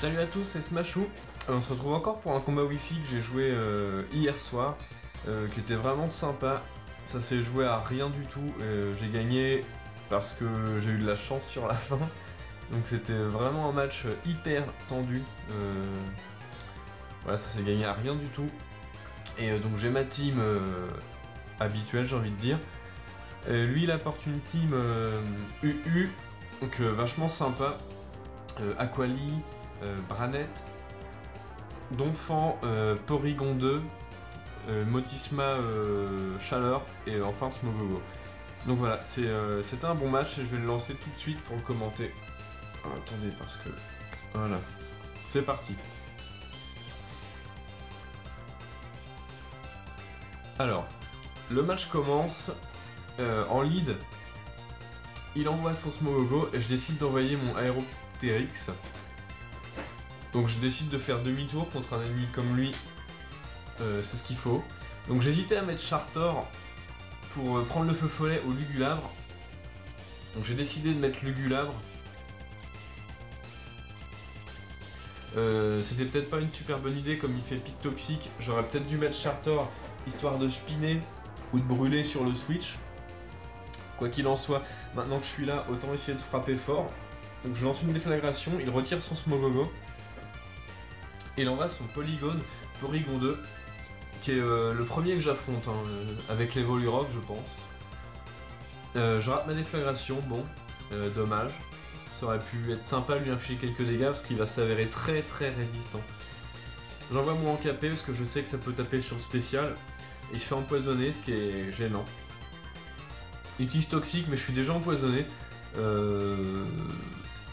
Salut à tous, c'est Smashou. On se retrouve encore pour un combat Wi-Fi que j'ai joué hier soir, qui était vraiment sympa. Ça s'est joué à rien du tout. J'ai gagné parce que j'ai eu de la chance sur la fin. Donc c'était vraiment un match hyper tendu. Voilà, ça s'est gagné à rien du tout. Et donc j'ai ma team habituelle, j'ai envie de dire. Lui, il apporte une team UU, donc vachement sympa. Aquali, Branette, Donphan, Porygon 2, Motisma Chaleur et enfin Smogogo. Donc voilà, c'était un bon match et je vais le lancer tout de suite pour le commenter. Oh, attendez, parce que... Voilà. C'est parti. Alors, le match commence en lead. Il envoie son Smogogo et je décide d'envoyer mon Aéroptérix. Donc je décide de faire demi-tour contre un ennemi comme lui. C'est ce qu'il faut. Donc j'hésitais à mettre Chartor pour prendre le feu follet au Lugulabre. Donc j'ai décidé de mettre Lugulabre. C'était peut-être pas une super bonne idée comme il fait pic toxique. J'aurais peut-être dû mettre Chartor histoire de spinner ou de brûler sur le switch. Quoi qu'il en soit, maintenant que je suis là, autant essayer de frapper fort. Donc je lance une déflagration, il retire son Smogogo. Et il envoie son Porygon 2, qui est le premier que j'affronte, hein, avec les Volurock, je pense. Je rate ma déflagration, bon, dommage. Ça aurait pu être sympa de lui infliger quelques dégâts, parce qu'il va s'avérer très très résistant. J'envoie mon encapé, parce que je sais que ça peut taper sur le spécial. Et il se fait empoisonner, ce qui est gênant. Il utilise toxique, mais je suis déjà empoisonné.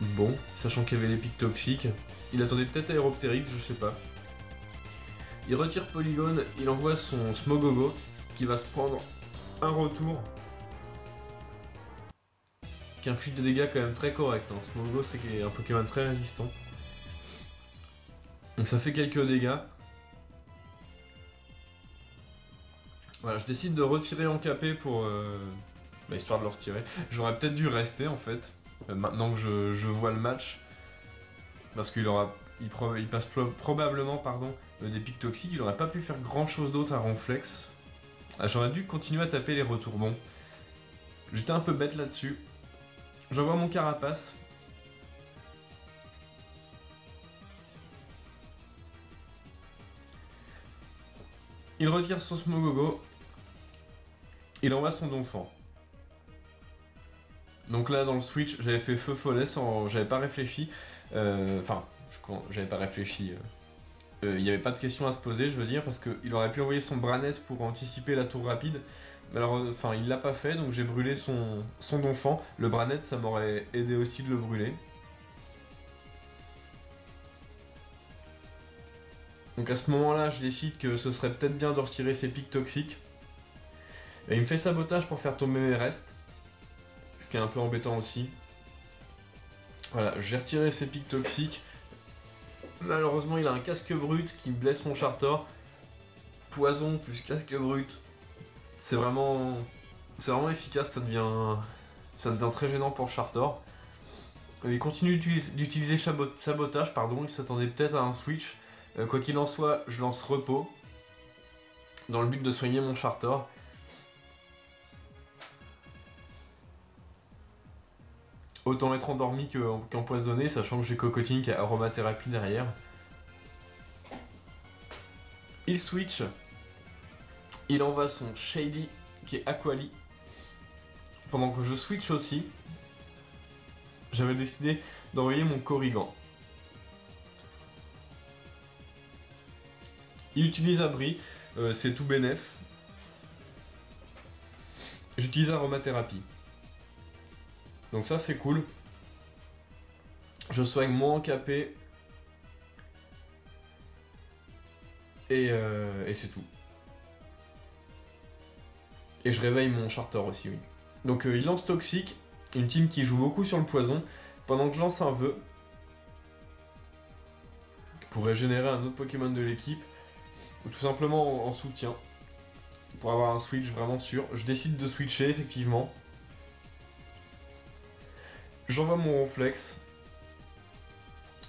Bon, sachant qu'il y avait les pics toxiques. Il attendait peut-être Aéroptérix, je sais pas. Il retire Polygon, il envoie son Smogogo, qui va se prendre un retour. Qui inflige des dégâts quand même très corrects. Hein. Smogogo, c'est un Pokémon très résistant. Donc ça fait quelques dégâts. Voilà, je décide de retirer Encapé pour... histoire de le retirer. J'aurais peut-être dû rester en fait, maintenant que je vois le match. Parce qu'il passe probablement des pics toxiques, il aurait pas pu faire grand chose d'autre à Ronflex. Ah, j'aurais dû continuer à taper les retours bons. J'étais un peu bête là-dessus. J'envoie mon Carapace. Il retire son Smogogo. Il envoie son Donphan. Donc là dans le switch j'avais fait feu follet j'avais pas réfléchi. J'avais pas réfléchi. Il n'y avait pas de question à se poser, je veux dire, parce qu'il aurait pu envoyer son Branette pour anticiper la tour rapide. Mais alors, il l'a pas fait, donc j'ai brûlé son Donphan. Le Branette, ça m'aurait aidé aussi de le brûler. Donc à ce moment-là, je décide que ce serait peut-être bien de retirer ses pics toxiques. Et il me fait sabotage pour faire tomber mes restes. Ce qui est un peu embêtant aussi. Voilà, j'ai retiré ses pics toxiques. Malheureusement, il a un casque brut qui me blesse mon Chartor. Poison plus casque brut. C'est vraiment efficace, ça devient très gênant pour Chartor. Il continue d'utiliser sabotage, il s'attendait peut-être à un switch. Quoi qu'il en soit, je lance repos. Dans le but de soigner mon Chartor. Autant être endormi qu'empoisonné, sachant que j'ai Cocotine qui a aromathérapie derrière. Il switch. Il envoie son Shady qui est Aquali. Pendant que je switch aussi, j'avais décidé d'envoyer mon Corrigan. Il utilise Abri, c'est tout bénef. J'utilise aromathérapie. Donc ça c'est cool. Je soigne mon encapé. Et c'est tout. Et je réveille mon Chartor aussi, oui. Donc il lance Toxique, une team qui joue beaucoup sur le poison, pendant que je lance un vœu. Pour régénérer un autre Pokémon de l'équipe. Ou tout simplement en soutien. Pour avoir un switch vraiment sûr. Je décide de switcher effectivement. J'envoie mon Ronflex.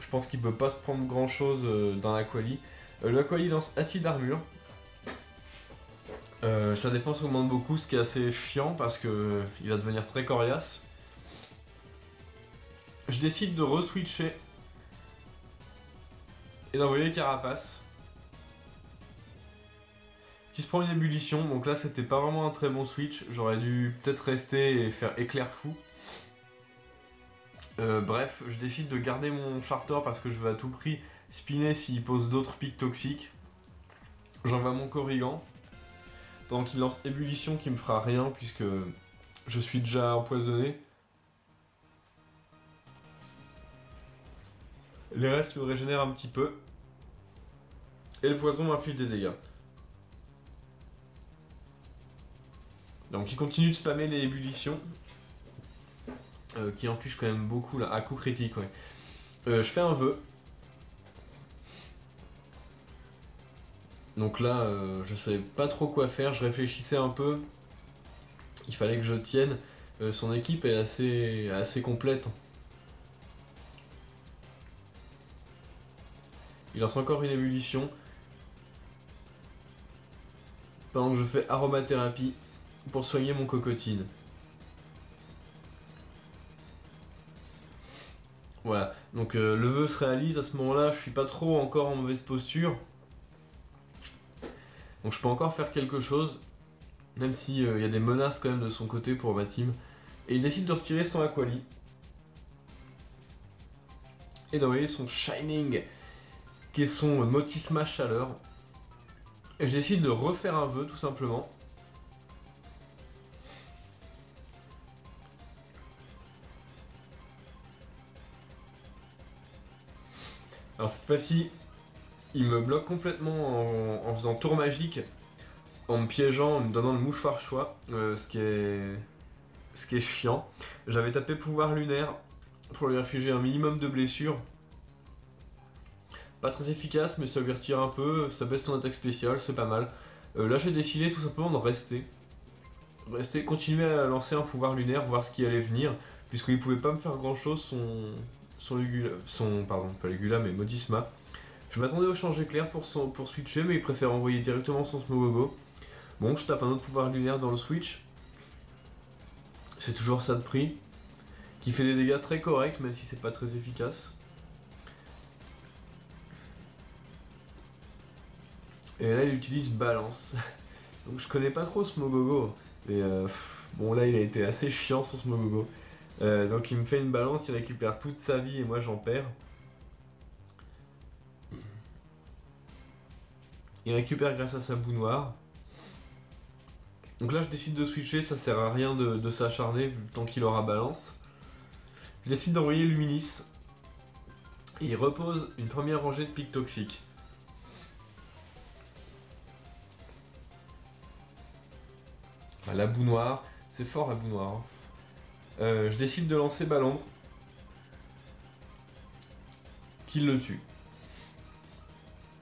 Je Je pense qu'il peut pas se prendre grand chose dans l'Aquali. L'Aquali lance Acide Armure. Sa défense augmente beaucoup, ce qui est assez chiant parce que il va devenir très coriace. Je décide de re-switcher et d'envoyer Carapace, qui se prend une ébullition. Donc là, c'était pas vraiment un très bon switch. J'aurais dû peut-être rester et faire éclair fou. Bref, je décide de garder mon Charter parce que je veux à tout prix spinner s'il pose d'autres pics toxiques. J'envoie mon Corrigan pendant qu'il lance ébullition qui me fera rien puisque je suis déjà empoisonné. Les restes me régénèrent un petit peu. Et le poison m'inflige des dégâts. Donc il continue de spammer les ébullitions. Qui inflige quand même beaucoup là, à coup critique, ouais. Je fais un vœu. Donc là, je savais pas trop quoi faire, je réfléchissais un peu. Il fallait que je tienne. Son équipe est assez complète. Il lance encore une ébullition. Pendant que je fais aromathérapie pour soigner mon Cocotine. Voilà, donc le vœu se réalise, à ce moment-là, je suis pas trop encore en mauvaise posture. Donc je peux encore faire quelque chose, même si y a des menaces quand même de son côté pour ma team. Et il décide de retirer son Aquali. Et d'envoyer son Shining, qui est son Motisma Chaleur. Et je décide de refaire un vœu tout simplement. Alors cette fois-ci, il me bloque complètement en faisant tour magique, en me piégeant, en me donnant le mouchoir choix, ce qui est chiant. J'avais tapé pouvoir lunaire pour lui infliger un minimum de blessures. Pas très efficace, mais ça lui retire un peu, ça baisse son attaque spéciale, c'est pas mal. Là j'ai décidé tout simplement de rester, continuer à lancer un pouvoir lunaire, voir ce qui allait venir, puisqu'il pouvait pas me faire grand chose pas Lugula mais Motisma. Je m'attendais au change éclair pour switcher, mais il préfère envoyer directement son Smogogo. Bon, je tape un autre pouvoir lunaire dans le switch. C'est toujours ça de prix. Qui fait des dégâts très corrects, même si c'est pas très efficace. Et là, il utilise balance. Donc je connais pas trop Smogogo. Mais bon, là, il a été assez chiant son Smogogo. Donc il me fait une balance, il récupère toute sa vie et moi j'en perds. Il récupère grâce à sa boue noire. Donc là je décide de switcher, ça sert à rien de s'acharner tant qu'il aura balance. Je décide d'envoyer Luminis. Et il repose une première rangée de pics toxiques. La boue noire, c'est fort la boue noire. Hein. Je décide de lancer Balombre. Qu'il le tue.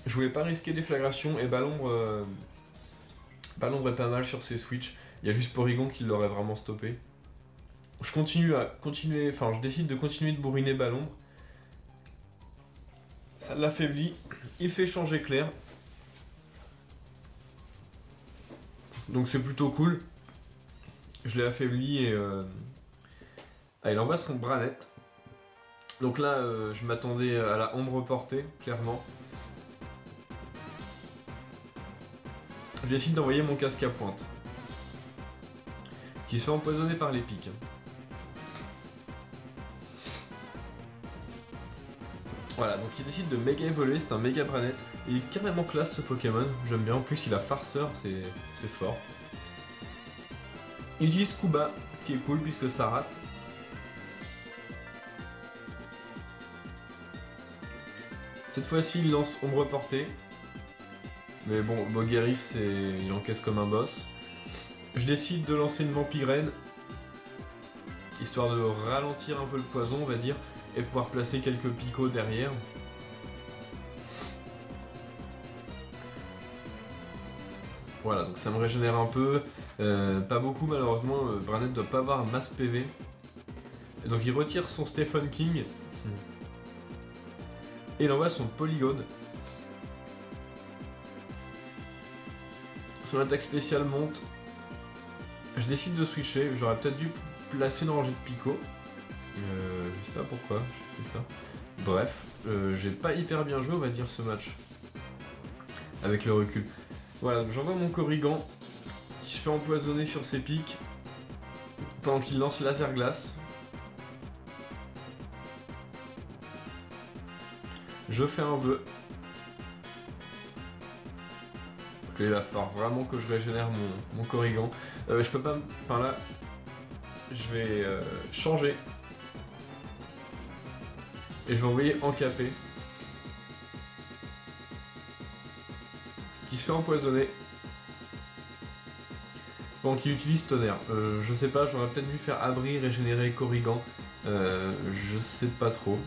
Je voulais pas risquer déflagration et Balombre est pas mal sur ses switches. Il y a juste Porygon qui l'aurait vraiment stoppé. Je décide de continuer de bourriner Balombre. Ça l'affaiblit. Il fait changer clair. Donc c'est plutôt cool. Je l'ai affaibli et il envoie son Branette. Donc là, je m'attendais à la ombre portée, clairement. Je décide d'envoyer mon casque à pointe. Qui se fait empoisonner par les pics. Voilà, donc il décide de méga évoluer, c'est un méga Branette. Il est carrément classe ce Pokémon, j'aime bien. En plus, il a farceur, c'est fort. Il utilise Kuba, ce qui est cool puisque ça rate. Cette fois-ci, il lance ombre portée. Mais bon, Bogeris, il encaisse comme un boss. Je décide de lancer une Vampigraine, histoire de ralentir un peu le poison, on va dire, et pouvoir placer quelques picots derrière. Voilà, donc ça me régénère un peu. Pas beaucoup, malheureusement. Branette doit pas avoir masse PV. Et donc il retire son Stephen King. Et il envoie son polygone. Son attaque spéciale monte. Je décide de switcher. J'aurais peut-être dû placer une rangée de picots. Je sais pas pourquoi j'ai fait ça. Bref, j'ai pas hyper bien joué, on va dire, ce match. Avec le recul. Voilà, donc j'envoie mon Korrigan qui se fait empoisonner sur ses pics pendant qu'il lance laser glace. Je fais un vœu. Parce qu'il va falloir vraiment que je régénère mon Korrigan. Je peux pas... Enfin là, je vais changer. Et je vais envoyer Encapé. Qui se fait empoisonner. Pendant qu'il utilise tonnerre. Je sais pas, j'aurais peut-être dû faire abri, régénérer Korrigan. Je sais pas trop.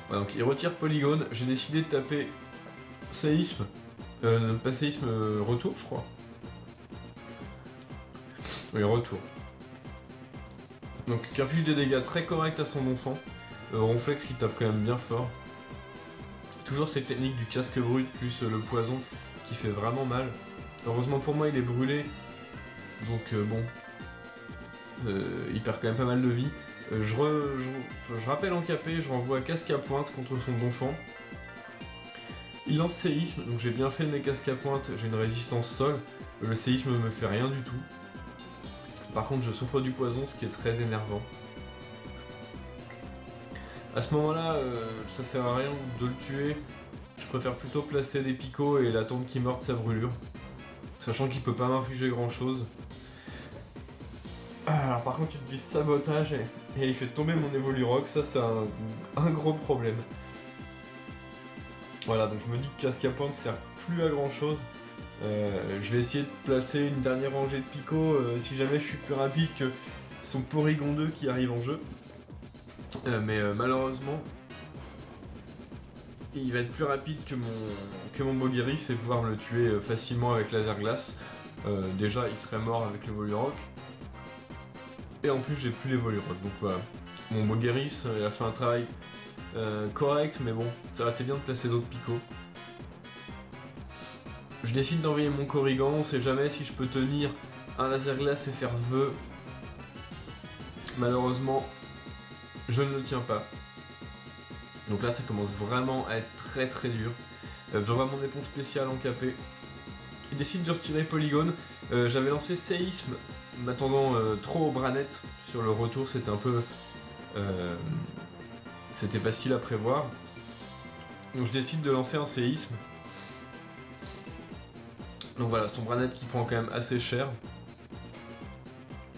Voilà, donc il retire polygone. J'ai décidé de taper séisme. Pas séisme, retour, je crois. Oui, retour. Donc, qui inflige des dégâts très corrects à son enfant. Ronflex qui tape quand même bien fort. Toujours cette technique du casque brut plus le poison qui fait vraiment mal. Heureusement pour moi, il est brûlé. Donc, bon. Il perd quand même pas mal de vie. Je rappelle Encapé, je renvoie casque à pointe contre son enfant. Il lance séisme, donc j'ai bien fait de mes casques à pointe. J'ai une résistance sol. Le séisme me fait rien du tout. Par contre, je souffre du poison, ce qui est très énervant. À ce moment-là, ça sert à rien de le tuer. Je préfère plutôt placer des picots et l'attendre qu'il meure de sa brûlure. Sachant qu'il peut pas m'infliger grand-chose. Alors par contre, il utilise sabotage et il fait tomber mon Evolurock. Ça, c'est un gros problème. Voilà, donc je me dis que casque à pointe sert plus à grand-chose. Je vais essayer de placer une dernière rangée de picots si jamais je suis plus rapide que son Porygon 2 qui arrive en jeu. Mais malheureusement, il va être plus rapide que mon Bogeris et pouvoir me le tuer facilement avec laser glace. Déjà, il serait mort avec le Volurock. Et en plus, j'ai plus les Volurock. Donc voilà, mon Bogeris, il a fait un travail correct, mais bon, ça aurait été bien de placer d'autres picots. Je décide d'envoyer mon Korrigan, on sait jamais si je peux tenir un laser glace et faire vœu. Malheureusement, je ne le tiens pas. Donc là, ça commence vraiment à être très très dur. J'envoie mon éponge spéciale Encapé. Il décide de retirer polygone. J'avais lancé séisme, m'attendant trop au bras net. Sur le retour, c'était un peu... c'était facile à prévoir. Donc je décide de lancer un séisme. Donc voilà, son bras net qui prend quand même assez cher.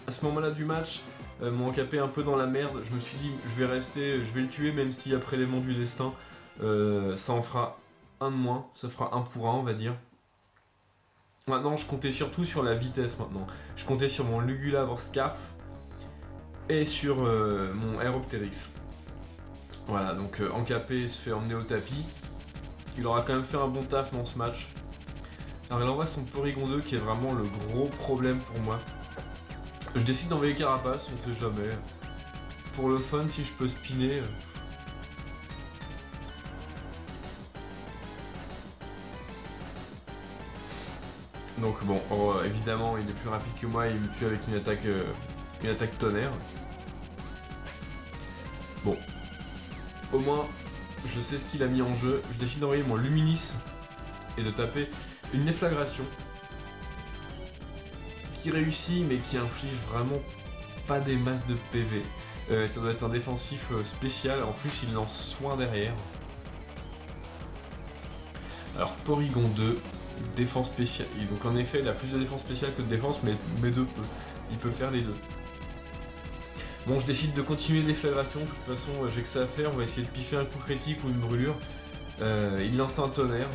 À ce moment-là du match, mon Encapé un peu dans la merde. Je me suis dit, je vais rester, je vais le tuer, même si après l'élément du destin, ça en fera un de moins. Ça fera un pour un, on va dire. Maintenant, je comptais surtout sur la vitesse maintenant. Je comptais sur mon Lugulabre Scarf et sur mon Aeropteryx. Voilà, donc Encapé se fait emmener au tapis. Il aura quand même fait un bon taf dans ce match. Alors il envoie son Porygon 2 qui est vraiment le gros problème pour moi. Je décide d'envoyer Carapace, on sait jamais. Pour le fun, si je peux spinner. Donc bon, évidemment il est plus rapide que moi, il me tue avec une attaque tonnerre. Bon. Au moins, je sais ce qu'il a mis en jeu. Je décide d'envoyer mon Luminis et de taper une déflagration qui réussit mais qui inflige vraiment pas des masses de PV. Ça doit être un défensif spécial, en plus il lance soin derrière. Alors Porygon 2, défense spéciale. Et donc en effet il a plus de défense spéciale que de défense, mais il peut faire les deux. Bon, je décide de continuer déflagration, de toute façon j'ai que ça à faire, on va essayer de piffer un coup critique ou une brûlure. Il lance un tonnerre.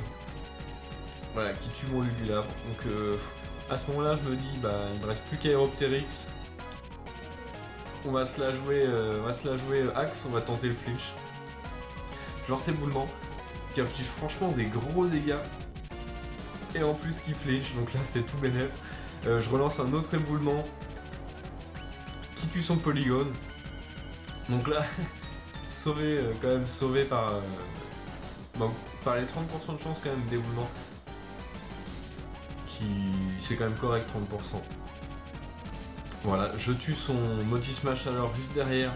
Voilà, qui tue mon Lugulabre. Donc à ce moment-là, je me dis, bah, il me reste plus qu'Aeropteryx. On va se la jouer, Axe, on va tenter le flinch. Je lance éboulement, qui inflige franchement des gros dégâts. Et en plus qui flinch, donc là c'est tout bénef. Je relance un autre éboulement, qui situe son polygone. Donc là, quand même sauvé par les 30% de chance quand même d'éboulement. C'est quand même correct 30%. Voilà, je tue son Motis Smash alors juste derrière.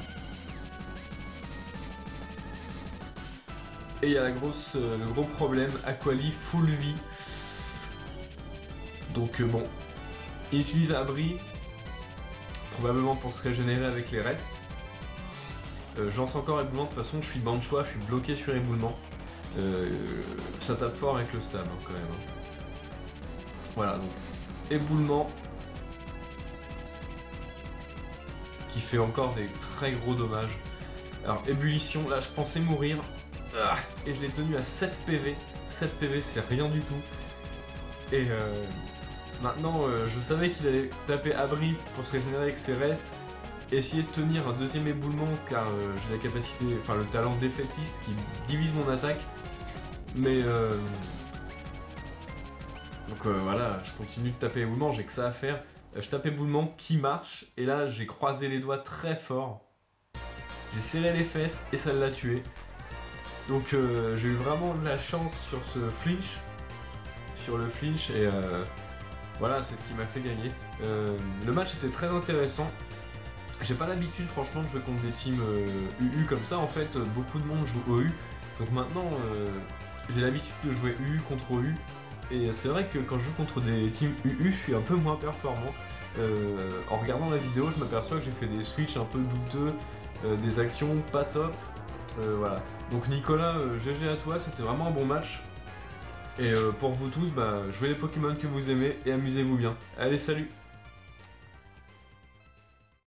Et il y a le gros problème, Aquali full vie. Donc bon, il utilise Abri, probablement pour se régénérer avec les restes. J'en sais encore éboulement, de toute façon je suis ban de choix, je suis bloqué sur éboulement. Ça tape fort avec le stab hein, quand même. Voilà, donc éboulement qui fait encore des très gros dommages. Alors ébullition, là je pensais mourir et je l'ai tenu à 7 PV. 7 PV c'est rien du tout. Et maintenant je savais qu'il allait taper Abri pour se régénérer avec ses restes. Essayer de tenir un deuxième éboulement car j'ai la capacité, enfin le talent défaitiste qui divise mon attaque. Mais donc voilà, je continue de taper éboulement, j'ai que ça à faire. Je tape éboulement qui marche et là j'ai croisé les doigts très fort. J'ai serré les fesses et ça l'a tué. Donc j'ai eu vraiment de la chance sur ce flinch. Sur le flinch et voilà, c'est ce qui m'a fait gagner. Le match était très intéressant. J'ai pas l'habitude franchement de jouer contre des teams UU comme ça, en fait beaucoup de monde joue OU. Donc maintenant j'ai l'habitude de jouer UU contre OU. Et c'est vrai que quand je joue contre des teams UU, je suis un peu moins performant. En regardant la vidéo, je m'aperçois que j'ai fait des switches un peu douteux, des actions pas top. Voilà. Donc Nicolas, GG à toi, c'était vraiment un bon match. Et pour vous tous, jouez les Pokémon que vous aimez et amusez-vous bien. Allez, salut!